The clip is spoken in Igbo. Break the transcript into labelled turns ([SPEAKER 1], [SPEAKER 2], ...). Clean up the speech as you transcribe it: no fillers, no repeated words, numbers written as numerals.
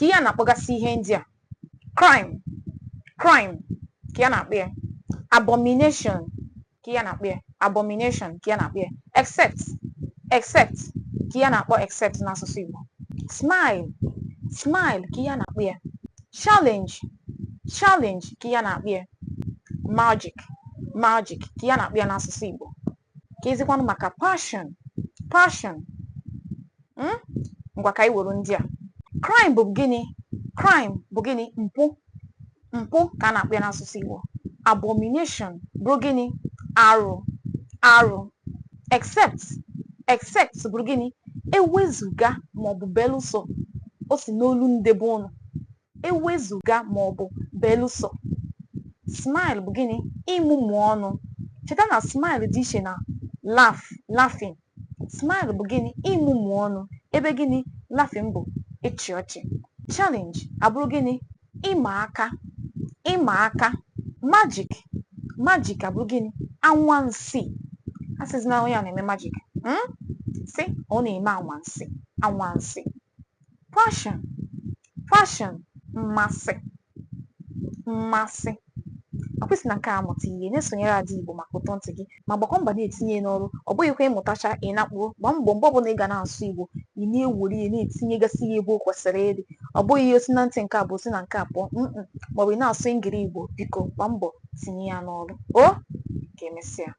[SPEAKER 1] ka ihe a na-akpọgasị ihe ndị a. Crime, crime ka ya na-akpọ ya. Abomination ka ya na-akpọ ya. Abomination ka ya na-akpọ ya. Except, except ka ya na-akpọ except n'asụsụ Igbo. Smile, smile ka ya na-akpọ ya. Challenge, challenge ka ya na-akpọ ya. Magic, magic ka ya na-akpọ ya n'asụsụ Igbo. Ka ezikwanụ maka passion, passion. Ngwa ka anyị were ndị a. Crime bụ gịnị? Crime bụ gịnị? Mpụ, mpụ ka a na-akpọ ya n'asụsụ Igbo. Abomination bụ gịnị? Arụ, arụ. Except, except bụ gịnị? Ewezuga maọbụ belụsọ. O si n'olu ndebe ụnụ. Ewezuga maọbụ belụsọ. Smile bụ gịnị? Ịmụmụ ọnụ. Cheta na smile dị iche na laugh, laughing. Smile bụ gịnị? Ịmụmụ ọnụ. Ebe gịnị? Laughing bụ ịchị ọchị. Challenge abụrụ gịnị? Ịma aka, ịma aka. Magic, magic abụrụ gịnị? Anwansị. A sịzị na onye a na-eme magic. Sị ọ na-eme anwansị, anwansị. Passion, passion, mmasị, mmasị. Akwụsị na nke a mụta ihe na-esonyere Ada Igbo maka ụtọ ntị gị ma gbakọ mbọ na-etinye n'ọrụ. Ọ bụghịkwa ịmụtacha ị na-akpụrụ, gbaa mbọ mgbe ọbụla ị ga na-asụ Igbo ị na-ewere ihe na-etinyegasị ya ebe o kwesịrị ịdị. Ọ bụghị ihe osi na ntị nke a bụ osi na nke a pụọ maọbụ ị na-asụ ngiri Igbo, biko gbaa mbọ tinye ya n'ọrụ. O ka emesịa.